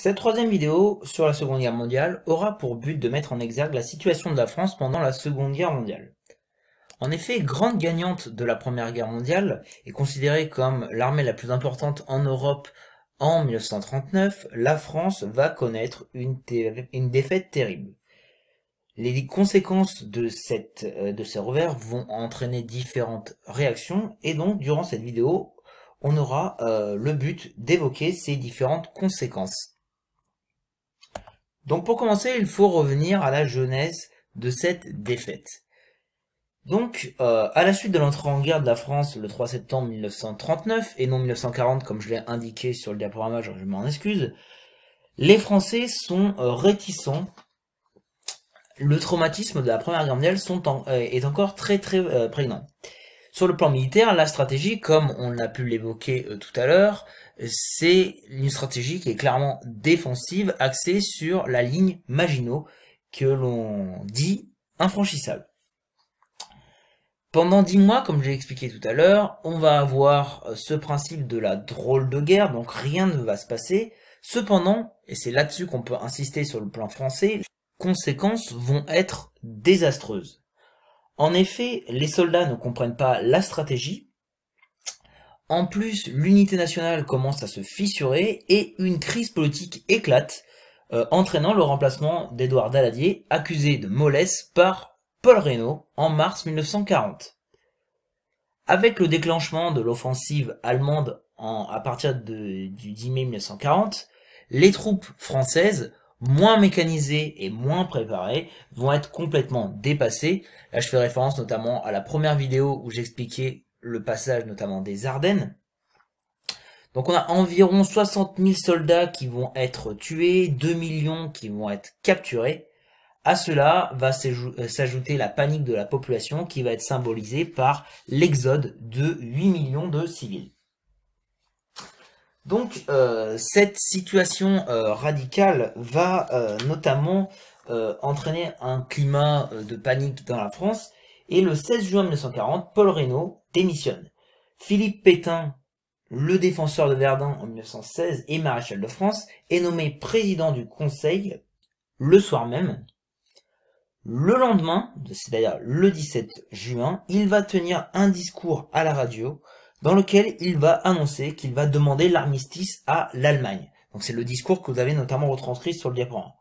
Cette troisième vidéo sur la Seconde Guerre mondiale aura pour but de mettre en exergue la situation de la France pendant la Seconde Guerre mondiale. En effet, grande gagnante de la Première Guerre mondiale et considérée comme l'armée la plus importante en Europe en 1939, la France va connaître une défaite terrible. Les conséquences de ces revers vont entraîner différentes réactions et donc durant cette vidéo, on aura le but d'évoquer ces différentes conséquences. Donc pour commencer, il faut revenir à la genèse de cette défaite. Donc, à la suite de l'entrée en guerre de la France le 3 septembre 1939, et non 1940 comme je l'ai indiqué sur le diaporama, je m'en excuse, les Français sont réticents. Le traumatisme de la Première Guerre mondiale est encore très prégnant. Sur le plan militaire, la stratégie, comme on a pu l'évoquer tout à l'heure, c'est une stratégie qui est clairement défensive, axée sur la ligne Maginot, que l'on dit infranchissable. Pendant 10 mois, comme je l'ai expliqué tout à l'heure, on va avoir ce principe de la drôle de guerre, donc rien ne va se passer. Cependant, et c'est là-dessus qu'on peut insister sur le plan français, les conséquences vont être désastreuses. En effet, les soldats ne comprennent pas la stratégie. En plus, l'unité nationale commence à se fissurer et une crise politique éclate, entraînant le remplacement d'Édouard Daladier, accusé de mollesse par Paul Reynaud en mars 1940. Avec le déclenchement de l'offensive allemande à partir du 10 mai 1940, les troupes françaises, moins mécanisées et moins préparées, vont être complètement dépassées. Là, je fais référence notamment à la première vidéo où j'expliquais le passage notamment des Ardennes. Donc on a environ 60 000 soldats qui vont être tués, 2 millions qui vont être capturés. À cela va s'ajouter la panique de la population qui va être symbolisée par l'exode de 8 millions de civils. Donc cette situation radicale va notamment entraîner un climat de panique dans la France et le 16 juin 1940, Paul Reynaud démissionne. Philippe Pétain, le défenseur de Verdun en 1916 et maréchal de France, est nommé président du Conseil le soir même. Le lendemain, c'est-à-dire le 17 juin, il va tenir un discours à la radio dans lequel il va annoncer qu'il va demander l'armistice à l'Allemagne. Donc c'est le discours que vous avez notamment retranscrit sur le diaporama.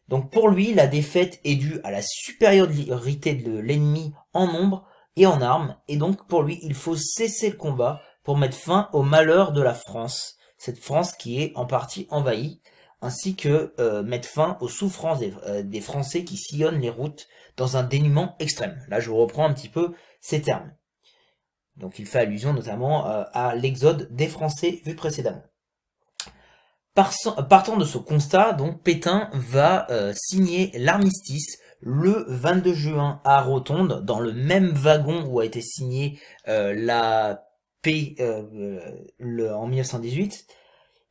Donc pour lui, la défaite est due à la supériorité de l'ennemi en nombre et en armes, et donc pour lui, il faut cesser le combat pour mettre fin au malheur de la France, cette France qui est en partie envahie, ainsi que mettre fin aux souffrances des Français qui sillonnent les routes dans un dénuement extrême. Là, je reprends un petit peu ces termes. Donc, il fait allusion notamment à l'exode des Français vu précédemment. Partant de ce constat, donc Pétain va signer l'armistice le 22 juin à Rotonde, dans le même wagon où a été signée la paix en 1918.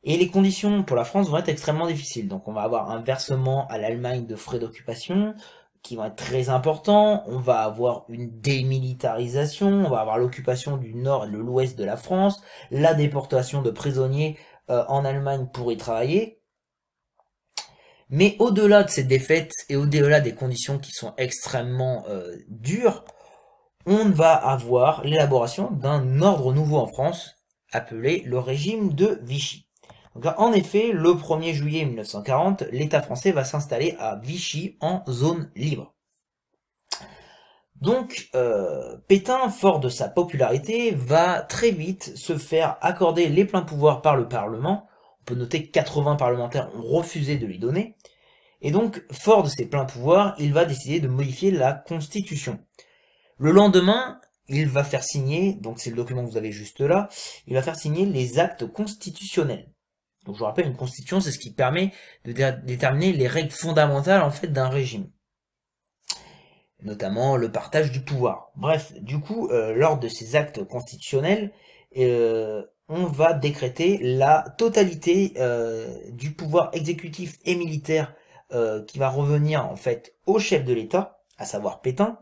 Et les conditions pour la France vont être extrêmement difficiles. Donc on va avoir un versement à l'Allemagne de frais d'occupation qui vont être très importants. On va avoir une démilitarisation. On va avoir l'occupation du nord et de l'ouest de la France. La déportation de prisonniers en Allemagne pour y travailler. Mais au-delà de ces défaites et au-delà des conditions qui sont extrêmement dures, on va avoir l'élaboration d'un ordre nouveau en France appelé le régime de Vichy. Donc, en effet, le 1er juillet 1940, l'État français va s'installer à Vichy en zone libre. Donc, Pétain, fort de sa popularité, va très vite se faire accorder les pleins pouvoirs par le Parlement. On peut noter que 80 parlementaires ont refusé de lui donner. Et donc, fort de ses pleins pouvoirs, il va décider de modifier la Constitution. Le lendemain, il va faire signer, donc c'est le document que vous avez juste là, il va faire signer les actes constitutionnels. Donc je vous rappelle, une constitution, c'est ce qui permet de déterminer les règles fondamentales en fait d'un régime. Notamment le partage du pouvoir. Bref, du coup, lors de ces actes constitutionnels, on va décréter la totalité du pouvoir exécutif et militaire qui va revenir en fait au chef de l'État, à savoir Pétain.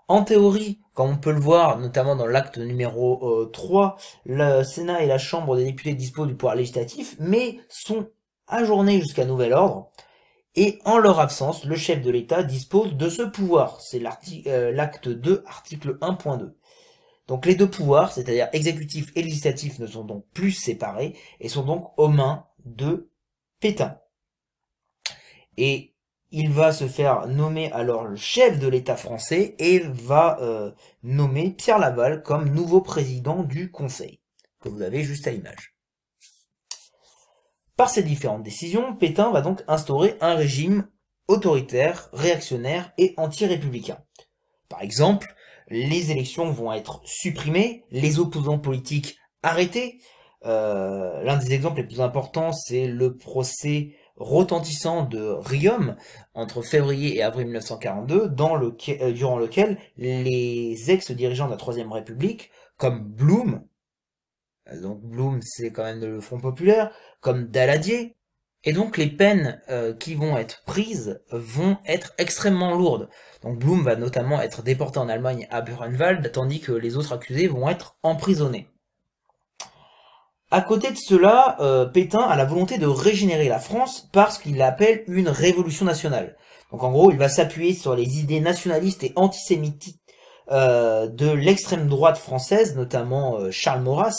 En théorie, comme on peut le voir, notamment dans l'acte numéro 3, le Sénat et la Chambre des députés disposent du pouvoir législatif, mais sont ajournés jusqu'à nouvel ordre, et en leur absence, le chef de l'État dispose de ce pouvoir. C'est l'acte 2, article 1.2. Donc les deux pouvoirs, c'est-à-dire exécutif et législatif, ne sont donc plus séparés et sont donc aux mains de Pétain. Et il va se faire nommer alors le chef de l'État français et va nommer Pierre Laval comme nouveau président du Conseil, que vous avez juste à l'image. Par ces différentes décisions, Pétain va donc instaurer un régime autoritaire, réactionnaire et anti-républicain. Par exemple, les élections vont être supprimées, les opposants politiques arrêtés. L'un des exemples les plus importants, c'est le procès retentissant de Riom entre février et avril 1942, durant lequel les ex-dirigeants de la Troisième République, comme Blum, donc Blum c'est quand même le Front Populaire, comme Daladier, et donc les peines qui vont être prises vont être extrêmement lourdes. Donc Blum va notamment être déporté en Allemagne à Buchenwald, tandis que les autres accusés vont être emprisonnés. À côté de cela, Pétain a la volonté de régénérer la France parce qu'il l'appelle une révolution nationale. Donc en gros, il va s'appuyer sur les idées nationalistes et antisémites de l'extrême droite française, notamment Charles Maurras.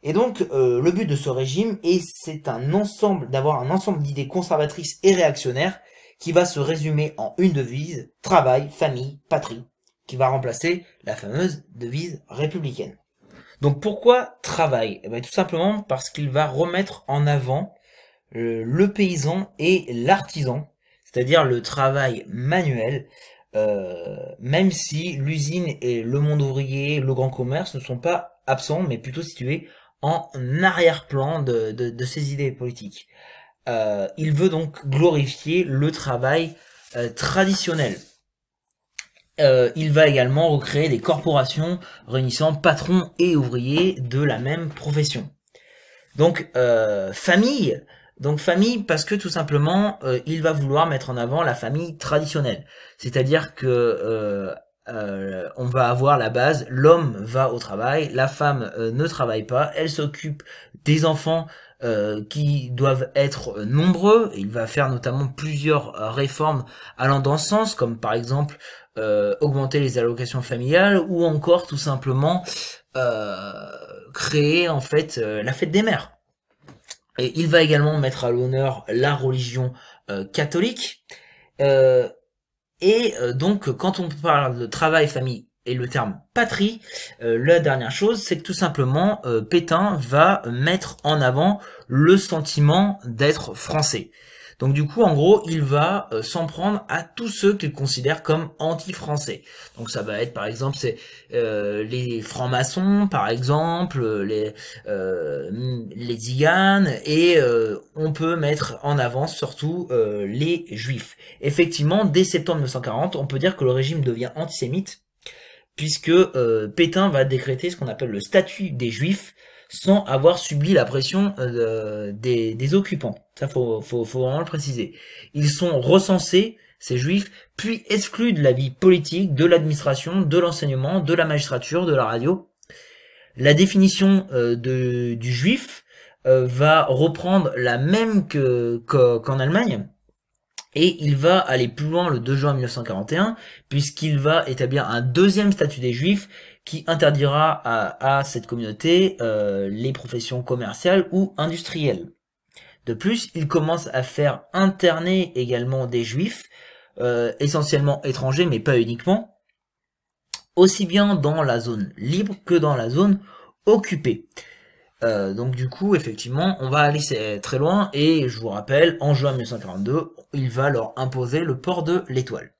Et donc, le but de ce régime, c'est d'avoir un ensemble d'idées conservatrices et réactionnaires qui va se résumer en une devise, travail, famille, patrie, qui va remplacer la fameuse devise républicaine. Donc pourquoi travail? Eh bien, tout simplement parce qu'il va remettre en avant le paysan et l'artisan, c'est-à-dire le travail manuel, même si l'usine et le monde ouvrier, le grand commerce ne sont pas absents, mais plutôt situés en arrière-plan de ces idées politiques. Il veut donc glorifier le travail traditionnel. Il va également recréer des corporations réunissant patrons et ouvriers de la même profession. Donc famille parce que tout simplement il va vouloir mettre en avant la famille traditionnelle. C'est-à-dire que on va avoir la base, l'homme va au travail, la femme ne travaille pas, elle s'occupe des enfants qui doivent être nombreux. Il va faire notamment plusieurs réformes allant dans ce sens, comme par exemple augmenter les allocations familiales ou encore tout simplement créer en fait la fête des mères. Et il va également mettre à l'honneur la religion catholique. Donc, quand on parle de travail, famille et le terme patrie, la dernière chose, c'est que tout simplement, Pétain va mettre en avant le sentiment d'être français. Donc du coup, en gros, il va s'en prendre à tous ceux qu'il considère comme anti-français. Donc ça va être, par exemple, les francs-maçons, par exemple, les tziganes, et on peut mettre en avant surtout les juifs. Effectivement, dès septembre 1940, on peut dire que le régime devient antisémite, puisque Pétain va décréter ce qu'on appelle le statut des juifs, sans avoir subi la pression des occupants. Ça, faut vraiment le préciser. Ils sont recensés, ces juifs, puis exclus de la vie politique, de l'administration, de l'enseignement, de la magistrature, de la radio. La définition du juif va reprendre la même qu'en Allemagne, et il va aller plus loin le 2 juin 1941, puisqu'il va établir un deuxième statut des juifs qui interdira à cette communauté les professions commerciales ou industrielles. De plus, il commence à faire interner également des juifs, essentiellement étrangers, mais pas uniquement, aussi bien dans la zone libre que dans la zone occupée. Donc du coup, effectivement, on va aller très loin, et je vous rappelle, en juin 1942, il va leur imposer le port de l'étoile.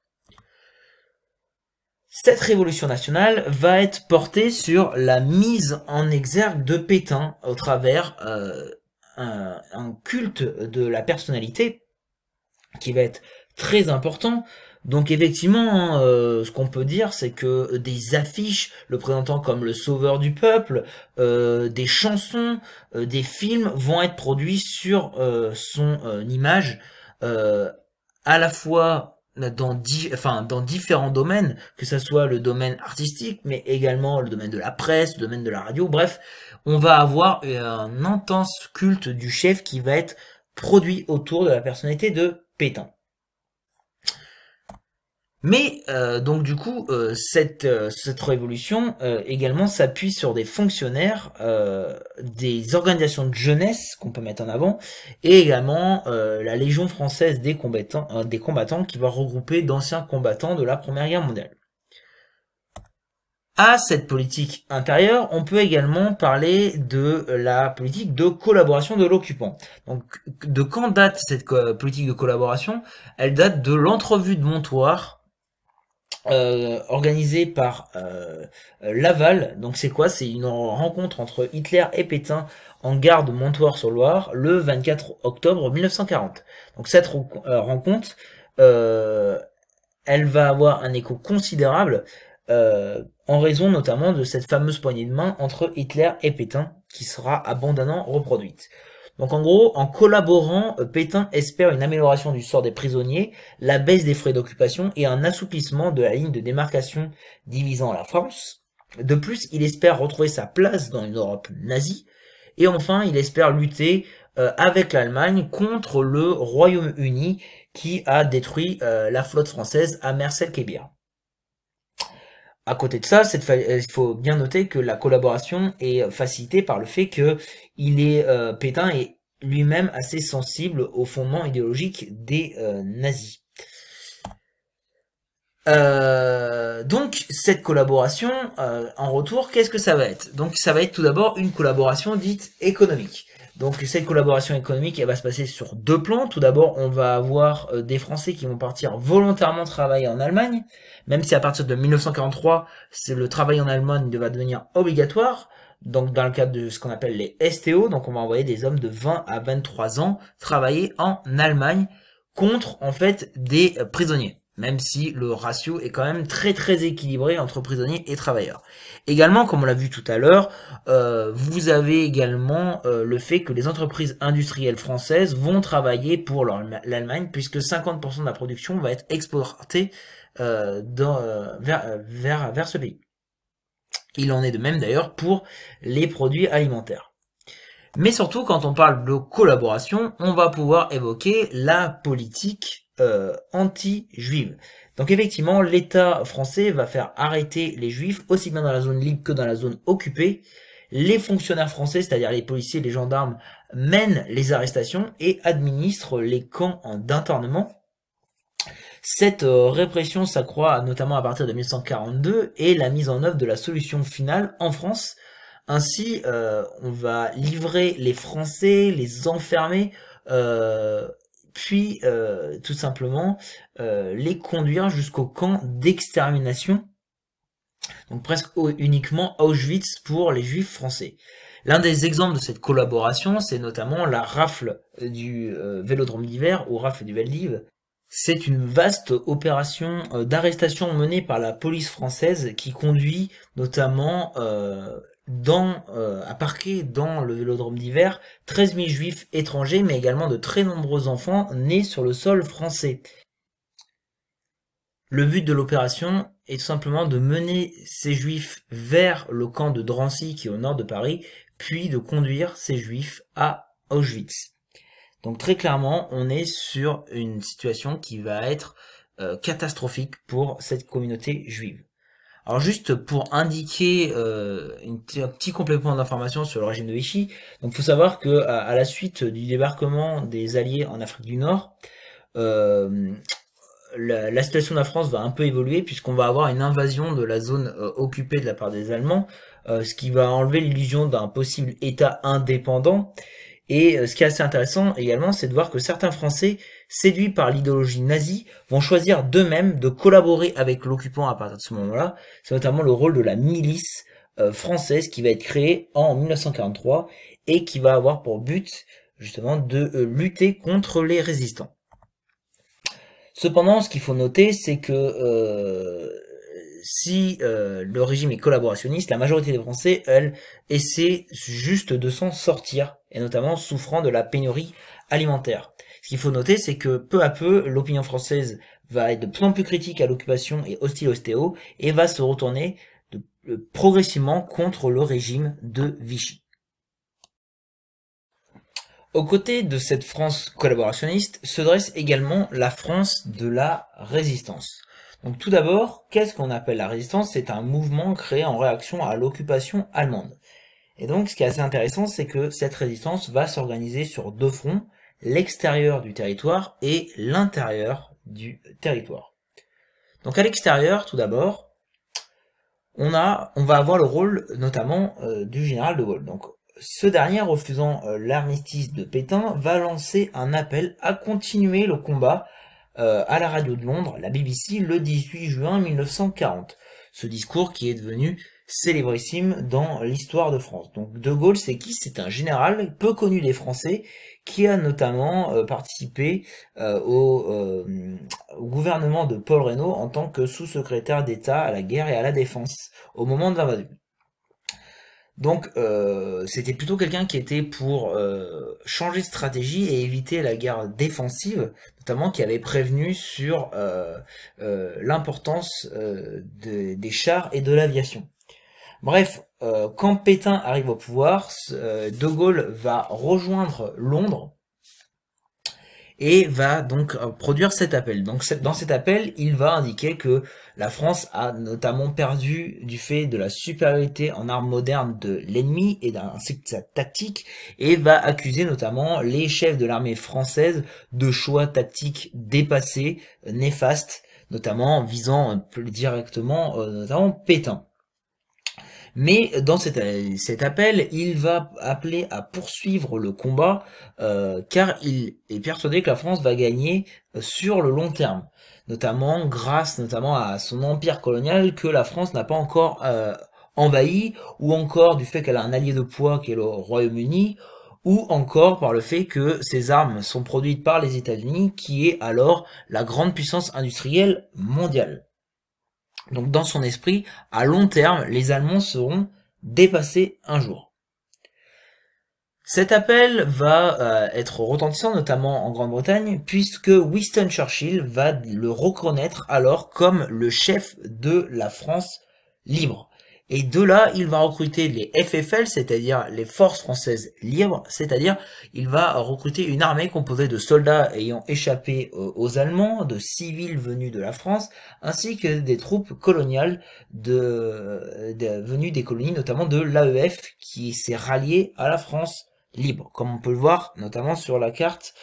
Cette révolution nationale va être portée sur la mise en exergue de Pétain au travers un culte de la personnalité qui va être très important. Donc effectivement, ce qu'on peut dire, c'est que des affiches le présentant comme le sauveur du peuple, des chansons, des films vont être produits sur son image, à la fois dans différents domaines, que ce soit le domaine artistique, mais également le domaine de la presse, le domaine de la radio. Bref, on va avoir un intense culte du chef qui va être produit autour de la personnalité de Pétain. Mais donc du coup, cette révolution également s'appuie sur des fonctionnaires, des organisations de jeunesse qu'on peut mettre en avant, et également la Légion française des combattants qui va regrouper d'anciens combattants de la Première Guerre mondiale. À cette politique intérieure, on peut également parler de la politique de collaboration de l'occupant. Donc, de quand date cette politique de collaboration? Elle date de l'entrevue de Montoire, organisée par Laval. Donc c'est quoi? C'est une rencontre entre Hitler et Pétain en gare de Montoire-sur-Loire le 24 octobre 1940. Donc cette rencontre, elle va avoir un écho considérable en raison notamment de cette fameuse poignée de main entre Hitler et Pétain qui sera abondamment reproduite. Donc en gros, en collaborant, Pétain espère une amélioration du sort des prisonniers, la baisse des frais d'occupation et un assouplissement de la ligne de démarcation divisant la France. De plus, il espère retrouver sa place dans une Europe nazie. Et enfin, il espère lutter avec l'Allemagne contre le Royaume-Uni qui a détruit la flotte française à Mersa-el-Kébir. À côté de ça, il faut bien noter que la collaboration est facilitée par le fait que Pétain est lui-même assez sensible aux fondements idéologiques des nazis. Donc cette collaboration, en retour, qu'est-ce que ça va être? Donc ça va être tout d'abord une collaboration dite économique. Donc cette collaboration économique, elle va se passer sur deux plans. Tout d'abord, on va avoir des Français qui vont partir volontairement travailler en Allemagne, même si à partir de 1943, le travail en Allemagne va devenir obligatoire. Donc dans le cadre de ce qu'on appelle les STO, donc on va envoyer des hommes de 20 à 23 ans travailler en Allemagne contre en fait des prisonniers. Même si le ratio est quand même très très équilibré entre prisonniers et travailleurs. Également, comme on l'a vu tout à l'heure, vous avez également le fait que les entreprises industrielles françaises vont travailler pour l'Allemagne, puisque 50% de la production va être exportée vers ce pays. Il en est de même d'ailleurs pour les produits alimentaires. Mais surtout, quand on parle de collaboration, on va pouvoir évoquer la politique anti-juive. Donc effectivement, l'État français va faire arrêter les juifs, aussi bien dans la zone libre que dans la zone occupée. Les fonctionnaires français, c'est-à-dire les policiers, les gendarmes, mènent les arrestations et administrent les camps d'internement. Cette répression s'accroît notamment à partir de 1942 et la mise en œuvre de la solution finale en France. Ainsi, on va livrer les Français, les enfermer, puis tout simplement les conduire jusqu'au camp d'extermination, donc presque uniquement Auschwitz pour les Juifs français. L'un des exemples de cette collaboration, c'est notamment la rafle du Vélodrome d'hiver ou rafle du Veldiv. C'est une vaste opération d'arrestation menée par la police française qui conduit notamment à parquer dans le Vélodrome d'hiver 13 000 juifs étrangers, mais également de très nombreux enfants nés sur le sol français. Le but de l'opération est tout simplement de mener ces juifs vers le camp de Drancy qui est au nord de Paris, puis de conduire ces juifs à Auschwitz. Donc très clairement, on est sur une situation qui va être catastrophique pour cette communauté juive. Alors juste pour indiquer un petit complément d'information sur le régime de Vichy, donc il faut savoir que à la suite du débarquement des Alliés en Afrique du Nord, la situation de la France va un peu évoluer puisqu'on va avoir une invasion de la zone occupée de la part des Allemands, ce qui va enlever l'illusion d'un possible État indépendant. Et ce qui est assez intéressant également, c'est de voir que certains Français, séduits par l'idéologie nazie, vont choisir d'eux-mêmes de collaborer avec l'occupant à partir de ce moment-là. C'est notamment le rôle de la milice française qui va être créée en 1943 et qui va avoir pour but justement de lutter contre les résistants. Cependant, ce qu'il faut noter, c'est que si le régime est collaborationniste, la majorité des Français, elle, essaie juste de s'en sortir, et notamment souffrant de la pénurie alimentaire. Ce qu'il faut noter, c'est que peu à peu, l'opinion française va être de plus en plus critique à l'occupation et hostile au STO, et va se retourner progressivement contre le régime de Vichy. Aux côtés de cette France collaborationniste se dresse également la France de la résistance. Donc tout d'abord, qu'est-ce qu'on appelle la résistance? C'est un mouvement créé en réaction à l'occupation allemande. Et donc ce qui est assez intéressant, c'est que cette résistance va s'organiser sur deux fronts, l'extérieur du territoire et l'intérieur du territoire. Donc à l'extérieur, tout d'abord, on va avoir le rôle notamment du général de Gaulle. Donc ce dernier, refusant l'armistice de Pétain, va lancer un appel à continuer le combat à la radio de Londres, la BBC, le 18 juin 1940. Ce discours qui est devenu célébrissime dans l'histoire de France. Donc De Gaulle, c'est qui? C'est un général peu connu des Français qui a notamment participé au gouvernement de Paul Reynaud en tant que sous-secrétaire d'État à la guerre et à la défense au moment de l'invasion. Donc c'était plutôt quelqu'un qui était pour changer de stratégie et éviter la guerre défensive, notamment qui avait prévenu sur l'importance des chars et de l'aviation. Bref, quand Pétain arrive au pouvoir, De Gaulle va rejoindre Londres et va donc produire cet appel. Donc dans cet appel, il va indiquer que la France a notamment perdu du fait de la supériorité en armes modernes de l'ennemi et ainsi que de sa tactique, et va accuser notamment les chefs de l'armée française de choix tactiques dépassés, néfastes, notamment visant directement notamment Pétain. Mais dans cet appel, il va appeler à poursuivre le combat car il est persuadé que la France va gagner sur le long terme, grâce à son empire colonial que la France n'a pas encore envahi, ou encore du fait qu'elle a un allié de poids qui est le Royaume-Uni, ou encore par le fait que ces armes sont produites par les États-Unis, qui est alors la grande puissance industrielle mondiale. Donc dans son esprit, à long terme, les Allemands seront dépassés un jour. Cet appel va être retentissant, notamment en Grande-Bretagne, puisque Winston Churchill va le reconnaître alors comme le chef de la France libre. Et de là, il va recruter les FFL, c'est-à-dire les Forces Françaises Libres, c'est-à-dire il va recruter une armée composée de soldats ayant échappé aux Allemands, de civils venus de la France, ainsi que des troupes coloniales venues des colonies, notamment de l'AEF, qui s'est rallié à la France libre, comme on peut le voir notamment sur la carte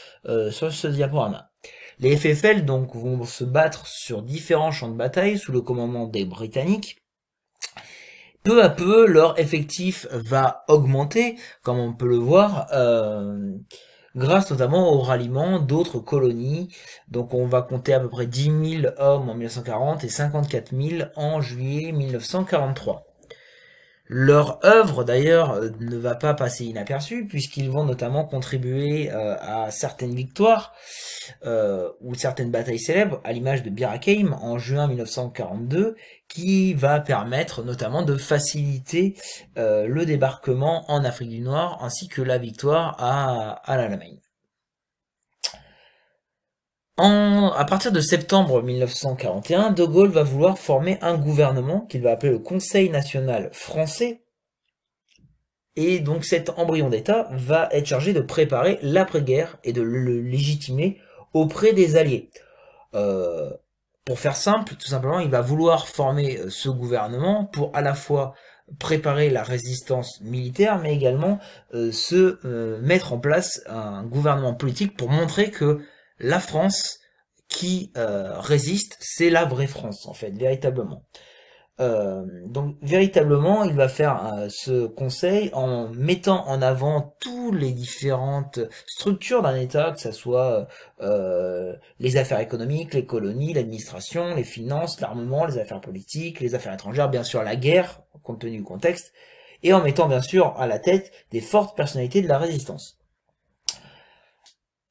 sur ce diaporama. Les FFL donc vont se battre sur différents champs de bataille sous le commandement des Britanniques. Peu à peu, leur effectif va augmenter, comme on peut le voir, grâce notamment au ralliement d'autres colonies. Donc on va compter à peu près 10 000 hommes en 1940 et 54 000 en juillet 1943. Leur œuvre d'ailleurs ne va pas passer inaperçue, puisqu'ils vont notamment contribuer à certaines victoires ou certaines batailles célèbres, à l'image de Bir Hakeim en juin 1942, qui va permettre notamment de faciliter le débarquement en Afrique du Nord ainsi que la victoire à l'Allemagne. À partir de septembre 1941, De Gaulle va vouloir former un gouvernement qu'il va appeler le Conseil national français. Et donc cet embryon d'État va être chargé de préparer l'après-guerre et de le légitimer auprès des Alliés. Pour faire simple, tout simplement, il va vouloir former ce gouvernement pour à la fois préparer la résistance militaire, mais également mettre en place un gouvernement politique pour montrer que la France qui résiste, c'est la vraie France, en fait, véritablement. Donc véritablement, il va faire ce conseil en mettant en avant toutes les différentes structures d'un État, que ce soit les affaires économiques, les colonies, l'administration, les finances, l'armement, les affaires politiques, les affaires étrangères, bien sûr la guerre, compte tenu du contexte, et en mettant bien sûr à la tête des fortes personnalités de la résistance.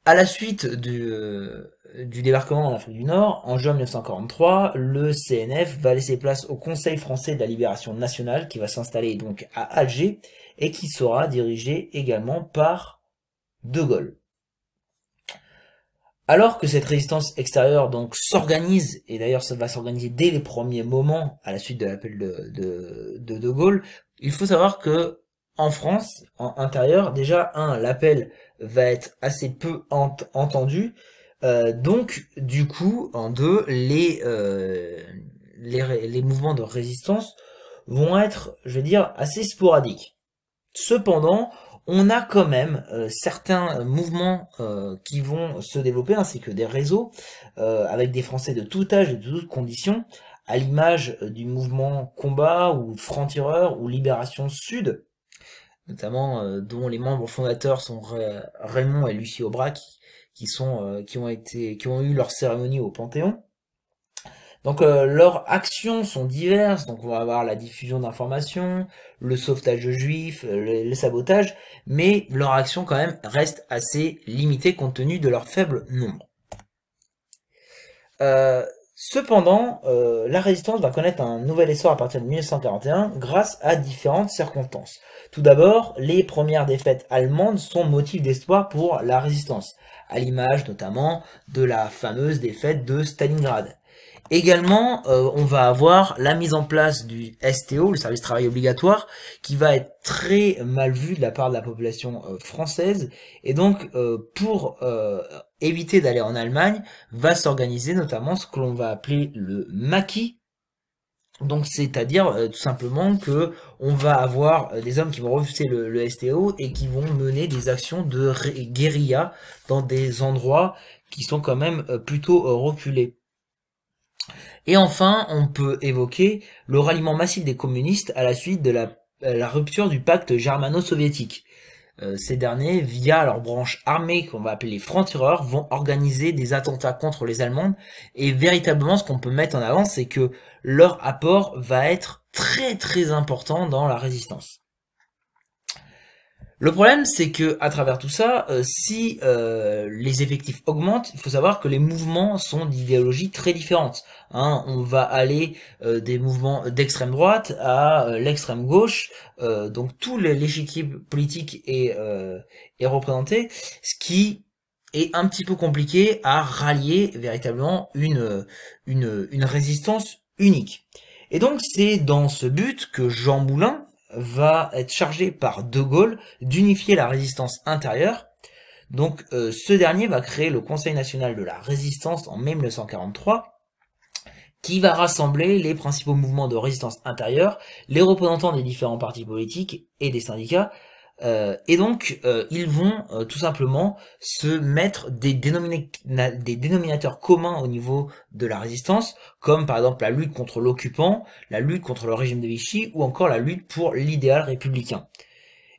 À la suite du débarquement en Afrique du Nord, en juin 1943, le CNF va laisser place au Conseil français de la libération nationale, qui va s'installer donc à Alger, et qui sera dirigé également par De Gaulle. Alors que cette résistance extérieure donc s'organise, et d'ailleurs ça va s'organiser dès les premiers moments à la suite de l'appel de Gaulle, il faut savoir que en France, en intérieur, déjà, l'appel va être assez peu entendu. Donc, du coup, en deux, les mouvements de résistance vont être, je vais dire, assez sporadiques. Cependant, on a quand même certains mouvements qui vont se développer, ainsi que des réseaux, avec des Français de tout âge et de toutes conditions, à l'image du mouvement Combat ou Franc-Tireur ou Libération Sud, notamment dont les membres fondateurs sont Raymond et Lucie Aubrac, qui ont eu leur cérémonie au Panthéon. Donc leurs actions sont diverses, donc on va avoir la diffusion d'informations, le sauvetage de juifs, le sabotage, mais leur action quand même reste assez limitée compte tenu de leur faible nombre. Cependant, la résistance va connaître un nouvel essor à partir de 1941 grâce à différentes circonstances. Tout d'abord, les premières défaites allemandes sont motif d'espoir pour la résistance, à l'image notamment de la fameuse défaite de Stalingrad. Également, on va avoir la mise en place du STO, le service travail obligatoire, qui va être très mal vu de la part de la population française. Et donc, pour éviter d'aller en Allemagne, va s'organiser notamment ce que l'on va appeler le maquis. Donc, c'est-à-dire tout simplement que on va avoir des hommes qui vont refuser le STO et qui vont mener des actions de guérilla dans des endroits qui sont quand même plutôt reculés. Et enfin, on peut évoquer le ralliement massif des communistes à la suite de la rupture du pacte germano-soviétique. Ces derniers, via leur branche armée qu'on va appeler les francs-tireurs, vont organiser des attentats contre les Allemands. Et véritablement, ce qu'on peut mettre en avant, c'est que leur apport va être très très important dans la résistance. Le problème, c'est que à travers tout ça, si les effectifs augmentent, il faut savoir que les mouvements sont d'idéologies très différentes. Hein. On va aller des mouvements d'extrême droite à l'extrême gauche, donc tout l'échiquier politique est représenté, ce qui est un petit peu compliqué à rallier véritablement une résistance unique. Et donc c'est dans ce but que Jean Moulin va être chargé par De Gaulle d'unifier la résistance intérieure. Donc ce dernier va créer le Conseil national de la résistance en mai 1943, qui va rassembler les principaux mouvements de résistance intérieure, les représentants des différents partis politiques et des syndicats, et donc ils vont tout simplement se mettre des dénominateurs communs au niveau de la résistance, comme par exemple la lutte contre l'occupant, la lutte contre le régime de Vichy, ou encore la lutte pour l'idéal républicain.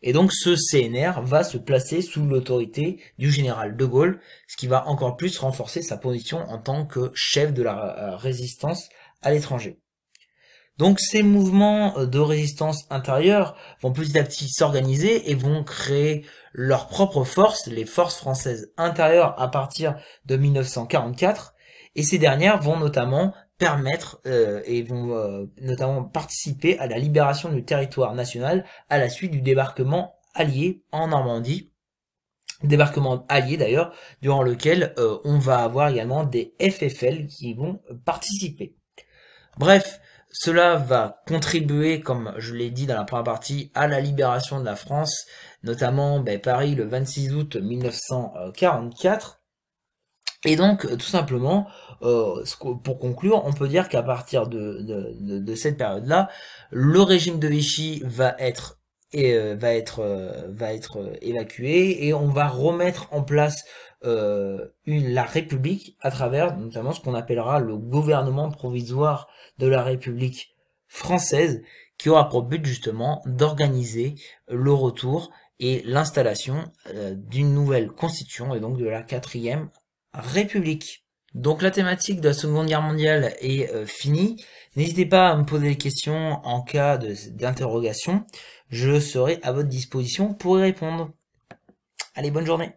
Et donc ce CNR va se placer sous l'autorité du général de Gaulle, ce qui va encore plus renforcer sa position en tant que chef de la résistance à l'étranger. Donc ces mouvements de résistance intérieure vont petit à petit s'organiser et vont créer leurs propres forces, les forces françaises intérieures à partir de 1944, et ces dernières vont notamment permettre et vont notamment participer à la libération du territoire national à la suite du débarquement allié en Normandie. Débarquement allié d'ailleurs, durant lequel on va avoir également des FFL qui vont participer. Bref, cela va contribuer, comme je l'ai dit dans la première partie, à la libération de la France, notamment Paris le 26 août 1944. Et donc, tout simplement, pour conclure, on peut dire qu'à partir de cette période-là, le régime de Vichy va être évacué et on va remettre en place la République à travers notamment ce qu'on appellera le gouvernement provisoire de la République française, qui aura pour but justement d'organiser le retour et l'installation d'une nouvelle constitution et donc de la 4e République. Donc la thématique de la Seconde Guerre mondiale est finie. N'hésitez pas à me poser des questions en cas d'interrogation. Je serai à votre disposition pour y répondre. Allez, bonne journée.